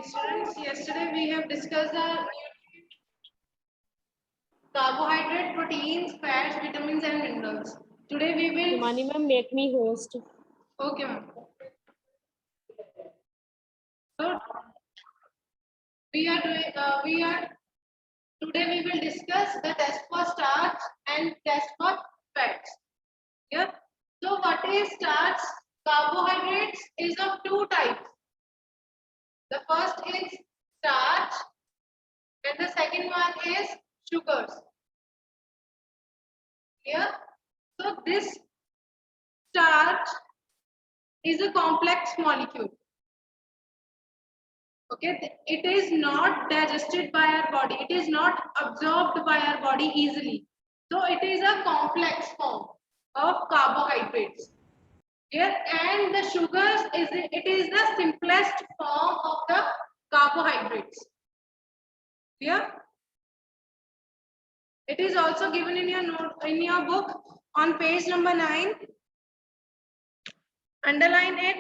Students, yesterday we have discussed the carbohydrate, proteins, fats, vitamins and minerals. Today we will. Himani ma'am, make me host. Okay, ma'am. So today we will discuss the test for starch and test for fats. Yeah. So what is starch? Carbohydrates is of two types. The first is starch and the second one is sugars. Yeah. So this starch is a complex molecule. Okay, it is not digested by our body. It is not absorbed by our body easily. So it is a complex form of carbohydrates. Here and the sugars is the simplest form of the carbohydrates. Here it is also given in your note in your book on page number 9. Underline it.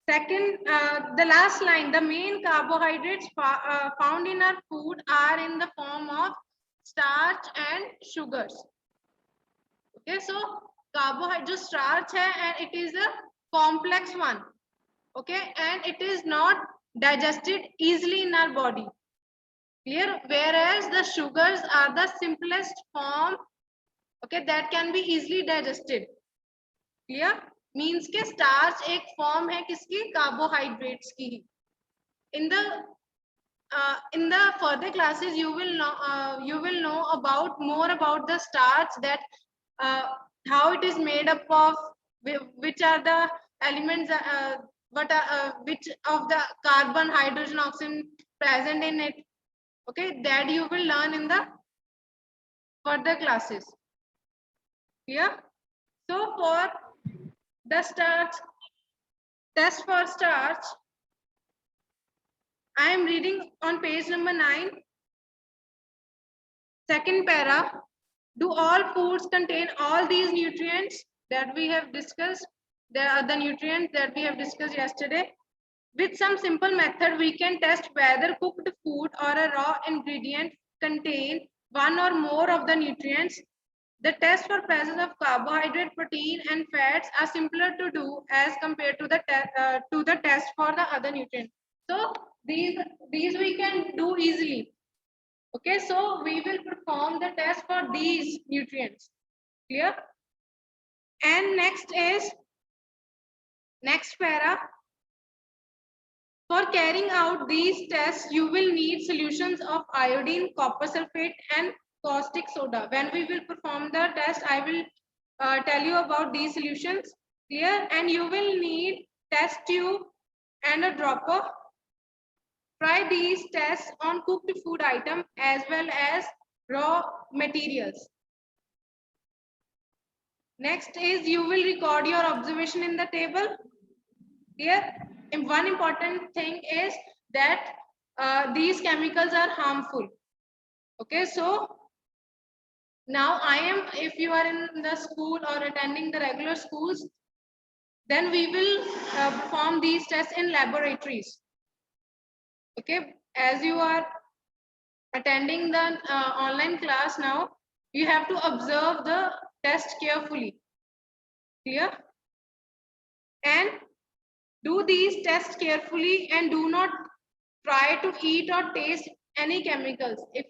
Second, the last line, the main carbohydrates found in our food are in the form of starch and sugars. Okay, so carbohydrate जो starch है and it is a complex one. Okay, and it is not digested easily in our body. Clear? Whereas the sugars are the simplest form. Okay, that can be easily digested. Clear? Means के starch एक form है किसकी carbohydrates की इन the further classes you will know about more about the starch, that how it is made up of, which are the elements, which of the carbon, hydrogen, oxygen present in it. Okay, that you will learn in the further classes. Yeah. So for the starch test for starch, I am reading on page number 9, second para. Do all foods contain all these nutrients that we have discussed? There are the nutrients that we have discussed yesterday. With some simple method, we can test whether cooked food or a raw ingredient contain one or more of the nutrients. The test for presence of carbohydrate, protein, and fats are simpler to do as compared to the test for the other nutrients. So these we can do easily. Okay, so we will perform the test for these nutrients. Clear? And next para. For carrying out these tests, you will need solutions of iodine, copper sulfate, and caustic soda. When we will perform the test, I will tell you about these solutions here, and you will need test tube and a dropper. Try these tests on cooked food item as well as raw materials. Next is you will record your observation in the table. Here, one important thing is that these chemicals are harmful. Okay, so now if you are in the school or attending the regular schools, then we will perform these tests in laboratories. Okay, as you are attending the online class now, you have to observe the test carefully. Clear? And do these tests carefully and do not try to eat or taste any chemicals. If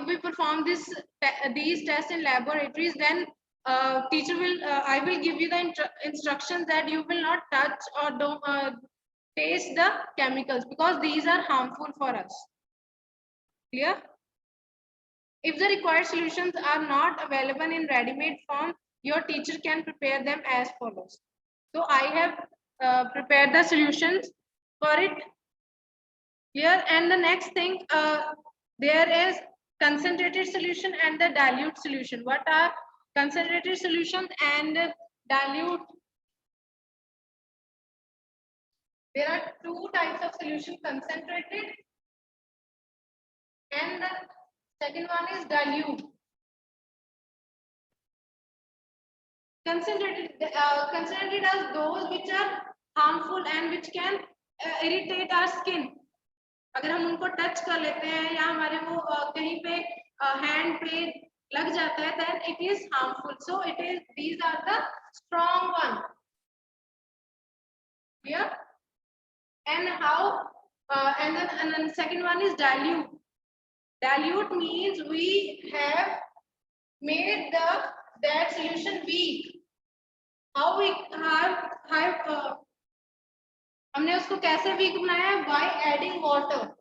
we perform these tests in laboratories, then teacher will I will give you the instructions that you will not touch or don't taste the chemicals, because these are harmful for us. Clear? If the required solutions are not available in ready-made form, your teacher can prepare them as follows. So I have prepared the solutions for it here. And the next thing, there is concentrated solution and the dilute solution. What are concentrated solution and dilute? There are two types of solution: concentrated and the second one is dilute. considered as those which are harmful and which can irritate our skin. अगर हम उनको touch कर लेते हैं या हमारे वो कहीं पे हैंड पे लग जाता है, then it is harmful. So it is, these are the strong one. Clear? And how? And then second one is dilute. Dilute means we have made that solution weak. How we have हमने उसको कैसे weak बनाया है? By adding water.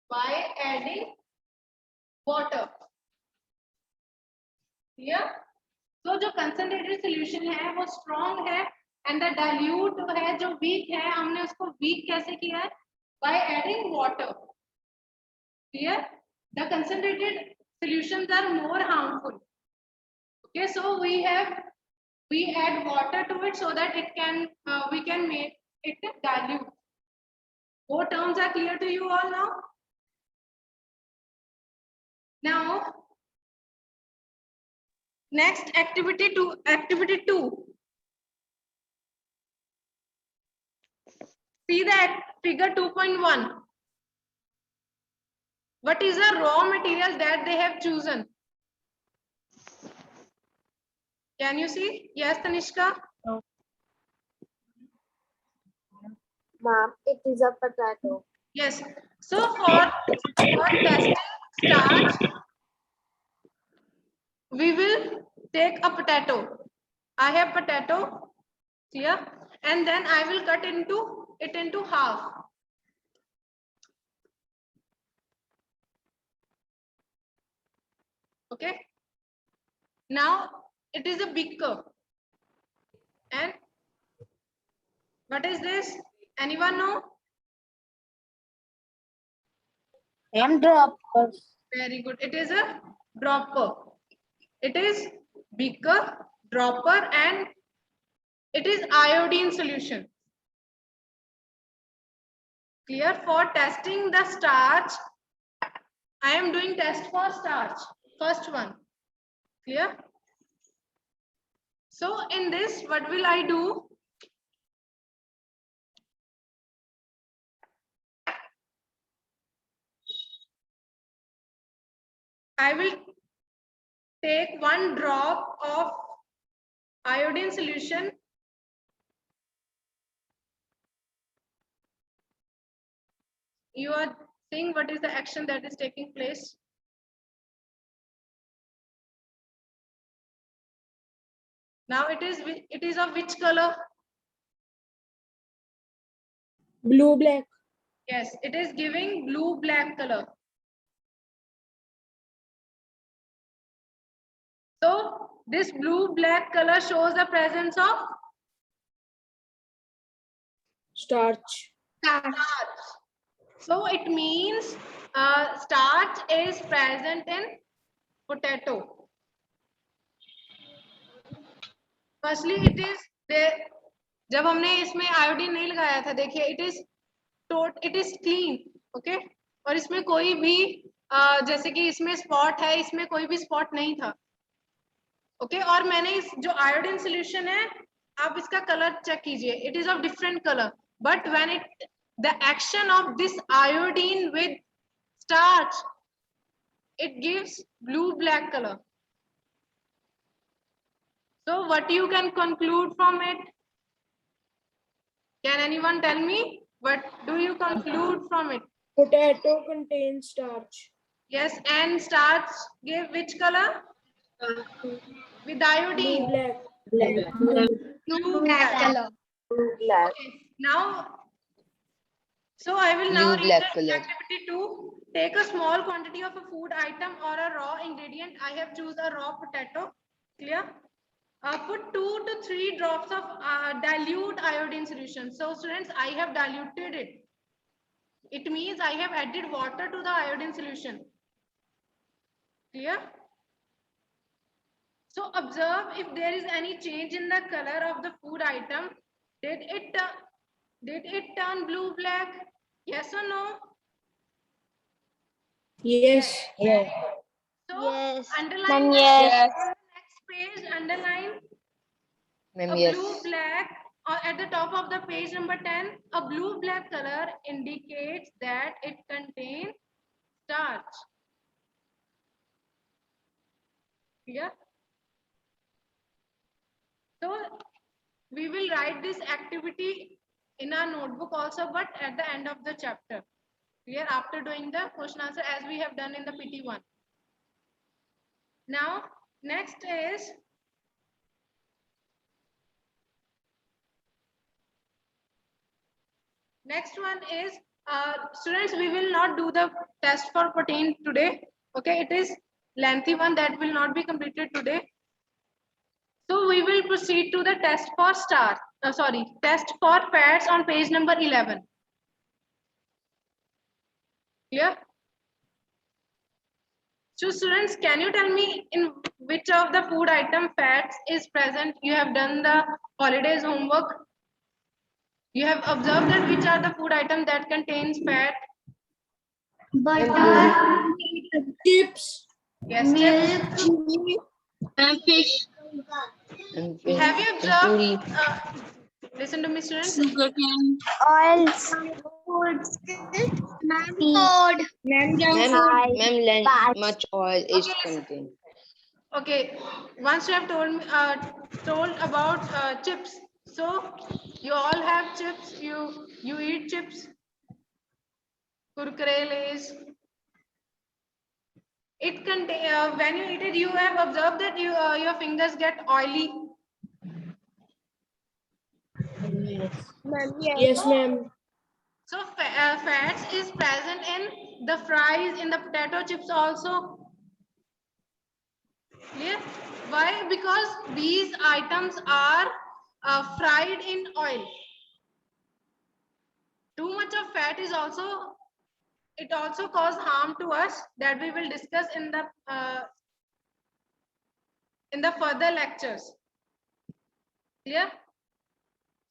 By adding water. Clear? तो जो concentrated solution है वो strong है, and the dilute है जो weak है, हमने उसको weak कैसे किया है? By adding water. Clear? The concentrated solutions are more harmful. Okay, so we add water to it so that it can we can make it dilute. Both terms are clear to you all now? Now, next activity 2. See the figure 2.1. What is the raw material that they have chosen? Can you see? Yes, Tanishka? No. Ma'am, it is a potato. Yes. So for testing starch, we will take a potato. I have potato, clear? And then I will cut it into half. Okay. Now it is a big cup. And what is this? Anyone know? And dropper. Very good. It is a dropper. It is beaker, dropper, and it is iodine solution. Clear? For testing the starch, I am doing test for starch. First one. Clear? So in this, what will I do? I will take 1 drop of iodine solution . You are seeing what is the action that is taking place. Now it is of which color? Blue, black. Yes, it is giving blue-black color. So this blue-black color shows the presence of Starch. starch. So it means starch is present in potato. Firstly, it is there. जब हमने इसमें iodine नहीं लगाया था, देखिए it is clean, okay? और इसमें कोई भी जैसे कि इसमें स्पॉट है, इसमें कोई भी स्पॉट नहीं था, ओके? और मैंने इस जो आयोडीन सॉल्यूशन है, आप इसका कलर चेक कीजिए, it is of different color, but when the action of this iodine with starch, it gives blue-black color. So what you can conclude from it? Can anyone tell me? What do you conclude from it? Potato contains starch. Yes, and starch give which color? With iodine. Blue, black. Blue black color. Blue, black. Okay. Now, so I will now read the activity 2. Take a small quantity of a food item or a raw ingredient. I have choose a raw potato. Clear? Put 2 to 3 drops of dilute iodine solution. So students, I have diluted it. It means I have added water to the iodine solution. Clear? So observe if there is any change in the color of the food item. Did it turn blue black? Yes or no? Yes. Yes. So Yes. underline Yes. the next page, underline Ma'am, A yes. blue black, or at the top of the page number 10, a blue black color indicates that it contains starch. Yeah. So we will write this activity in our notebook also, but at the end of the chapter. Clear? After doing the question answer as we have done in the PT1. Now, next is next one is students, we will not do the test for protein today. Okay, it is lengthy one that will not be completed today. So we will proceed to the test for test for fats on page number 11. Clear? So students, can you tell me in which of the food item fats is present? You have done the holidays homework. You have observed that which are the food items that contains fat? Butter, chips, Yes, chips. and fish. And Have you and puri. observed? Listen to me, students. Sugarcane. Oils. Code. Ma'am, much oil is Okay, listen. contained. Okay, once you have told me told about chips, so you all have chips. You eat chips, Kurkure, Lays. It contain when you eat it, you have observed that your fingers get oily. Yes, ma'am. So fats is present in the fries, in the potato chips also. Clear? Why? Because these items are fried in oil. Too much of fat is also, it also cause harm to us, that we will discuss in the further lectures. Clear?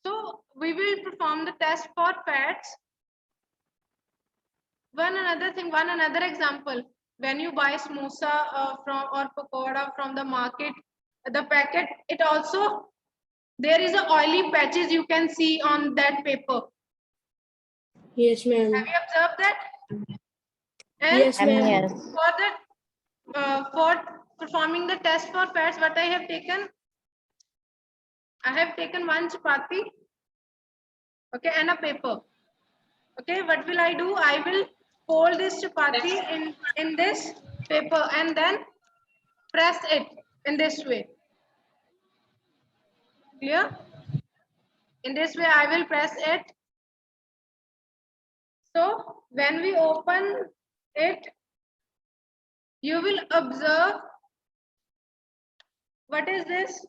So we will perform the test for fats. One another example. When you buy samosa from or pakoda from the market, the packet, it also, there is a oily patches you can see on that paper. Yes, ma'am. Have you observed that? And Yes, ma'am. Yes. for performing the test for fats, what I have taken? I have taken one chapati, okay, and a paper. Okay, what will I do? I will fold this chapati in this paper and then press it in this way. Clear? In this way, I will press it. So when we open it, you will observe, what is this?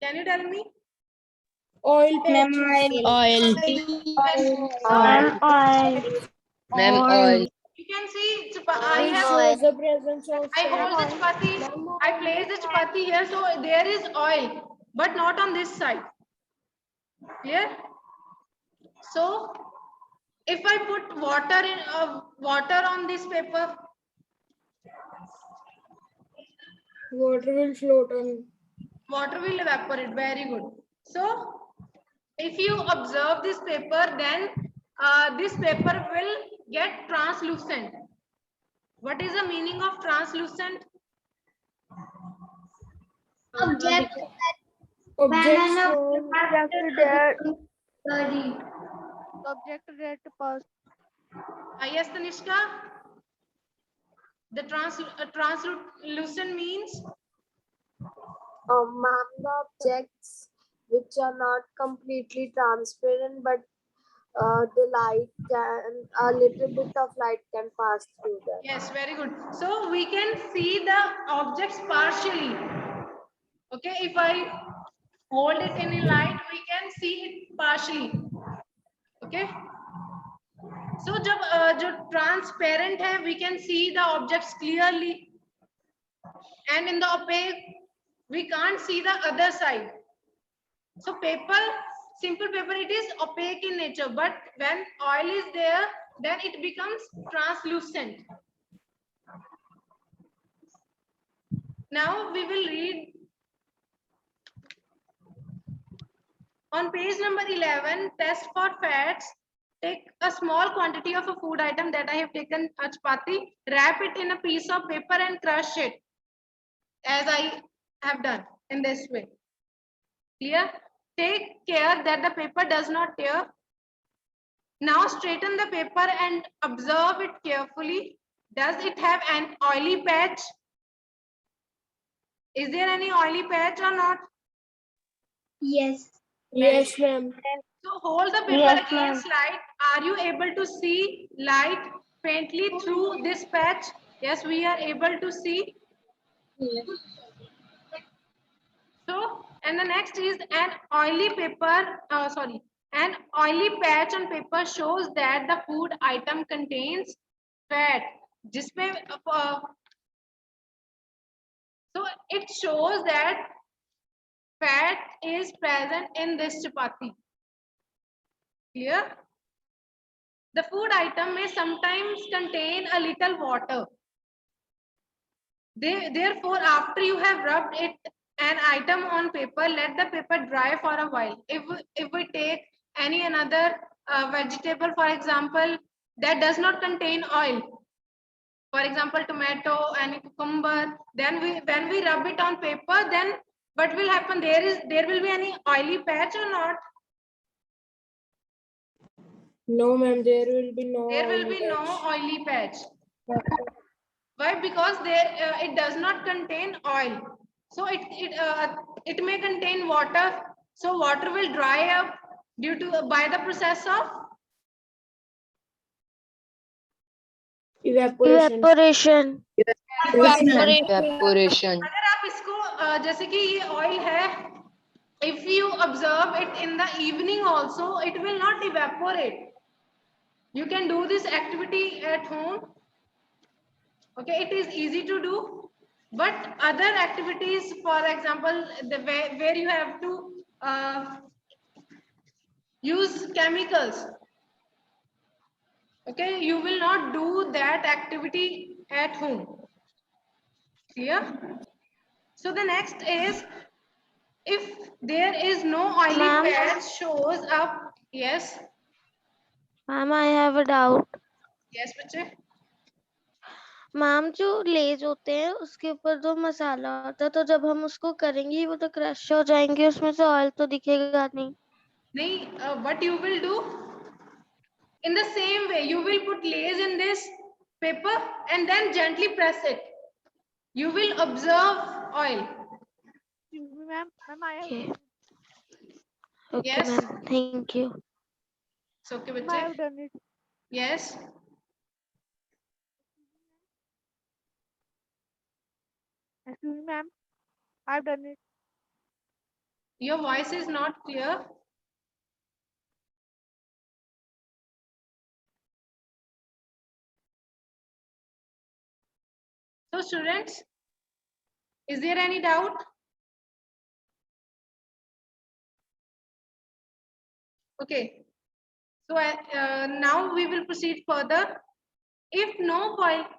Can you tell me? Oil Ma'am, patches. oil. Ma'am, oil. You can see It I shows the presence of hold the fat. chapati, I place the chapati here, so there is oil, but not on this side. Clear? So if I put water on this paper, Water will float on. water will evaporate. Very good. So if you observe this paper, then this paper will get translucent. What is the meaning of translucent? Objects from Yes, Tanishka. The translucent means the objects which are not completely transparent, but the light can, a little bit of light can pass through them. yes, very good. So we can see the objects partially. Okay, if I hold it in a light, we can see it partially. Okay. So जब transparent है, we can see the objects clearly, and in the opaque, we can't see the other side. So paper, simple paper, it is opaque in nature, but when oil is there, then it becomes translucent. Now we will read On page number 11, test for fats. Take a small quantity of a food item that I have taken a chapati, wrap it in a piece of paper and crush it as I have done in this way. Clear? Take care that the paper does not tear. Now straighten the paper and observe it carefully. Does it have an oily patch? Is there any oily patch or not? Yes. Very Yes, good. ma'am. So hold the paper Yes, against light. Are you able to see light faintly through this patch? Yes, we are able to see. Yes. So, and the next is an oily paper, an oily patch on paper shows that the food item contains fat. जिसमें so it shows that fat is present in this chapati. Clear? The food item may sometimes contain a little water. Therefore, after you have rubbed an item on paper, let the paper dry for a while. If we take any another vegetable, for example, that does not contain oil, for example, tomato and cucumber, then when we rub it on paper, then what will happen? There will be any oily patch or not? No, ma'am. There will be no. There will be no oily patch. Why? Because it does not contain oil. So it may contain water. So water will dry up due to by the process of Evaporation. Evaporation. अगर आप इसको जैसे कि ये oil है, if you observe it in the evening also, it will not evaporate. You can do this activity at home. Okay, it is easy to do, but other activities, for example, where you have to use chemicals, okay, you will not do that activity at home. Clear? So the next is, if there is no oily patch shows up. Yes. Ma'am I have a doubt Yes, बच्चे. Ma'am जो लेज होते हैं उसके ऊपर जो मसाला होता है तो जब हम उसको करेंगे वो तो क्रश हो जाएंगे उसमें से ऑयल तो दिखेगा नहीं नहीं, what you will do? In the same way, you will put lace in this paper and then gently press it. You will observe oil. Okay okay Yes. Ma'am thank you It's okay, बच्चे. Yes. Excuse me, ma'am. I've done it. Your voice is not clear. So students, is there any doubt? Okay. So now we will proceed further. If no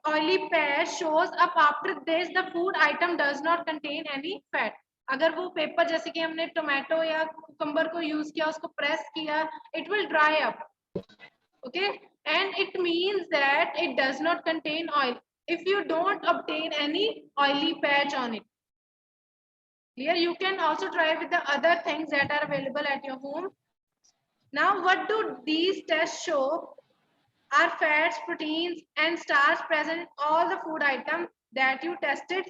oily patch shows up after this, the food item does not contain any fat. अगर वो paper जैसे कि हमने tomato या cucumber को use किया उसको press किया, it will dry up. Okay, and it means that it does not contain oil if you don't obtain any oily patch on it. Here you can also try with the other things that are available at your home. Now, what do these tests show? Are fats, proteins, and starch present in all the food items that you tested?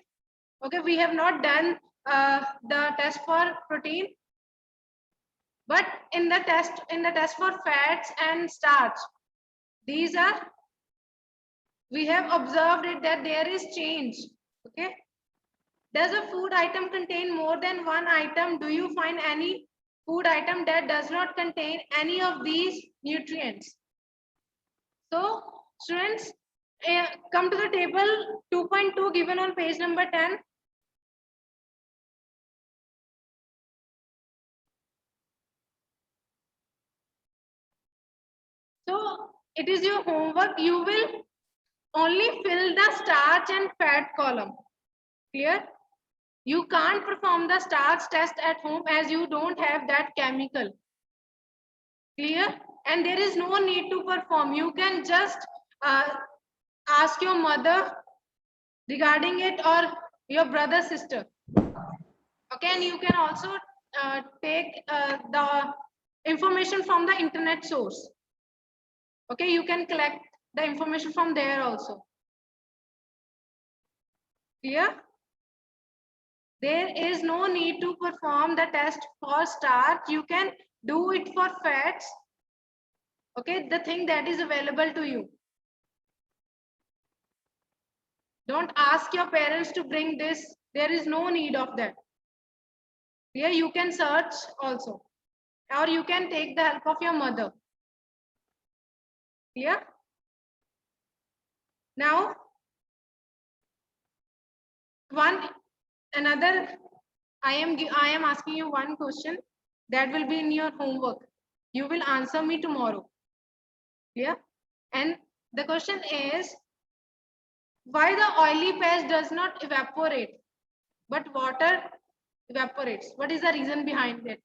Okay, we have not done the test for protein, but in the test for fats and starch, these are, we have observed it that there is change. Okay, does a food item contain more than one item? Do you find any food item that does not contain any of these nutrients? So students, come to the table 2.2 given on page number 10. So it is your homework. You will only fill the starch and fat column. Clear? You can't perform the starch test at home as you don't have that chemical. Clear? And there is no need to perform. You can just ask your mother regarding it, or your brother, sister. Okay, and you can also take the information from the internet source. Okay, you can collect the information from there also. Clear? There is no need to perform the test for starch. You can do it for fats. Okay, the thing that is available to you. Don't ask your parents to bring this. There is no need of that. Here you can search also, or you can take the help of your mother. Yeah. Now, another. I am asking you one question that will be in your homework. You will answer me tomorrow. Yeah. And the question is, why the oily patch does not evaporate, but water evaporates? What is the reason behind it?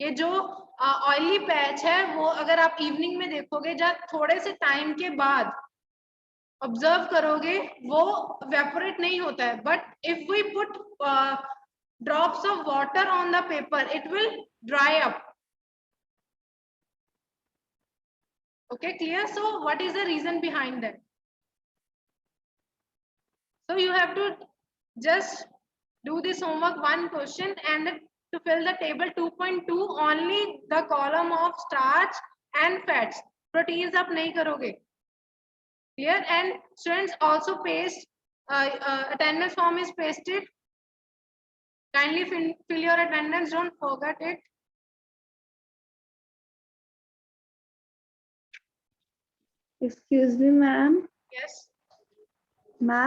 ये जो oily patch है वो अगर आप evening में देखोगे, जब थोड़े से टाइम के बाद ऑब्जर्व करोगे, वो वेपोरेट नहीं होता है, but if we put drops of water on the paper it will dry up. Okay, clear? So what is the reason behind that? So you have to just do this homework, one question, and to fill the table 2.2, only the column of starch and fats. Proteins आप नहीं करोगे. Clear? And students also paste, attendance form is pasted. Kindly fill your attendance, don't forget it. Excuse me, ma'am. Yes. Ma'am.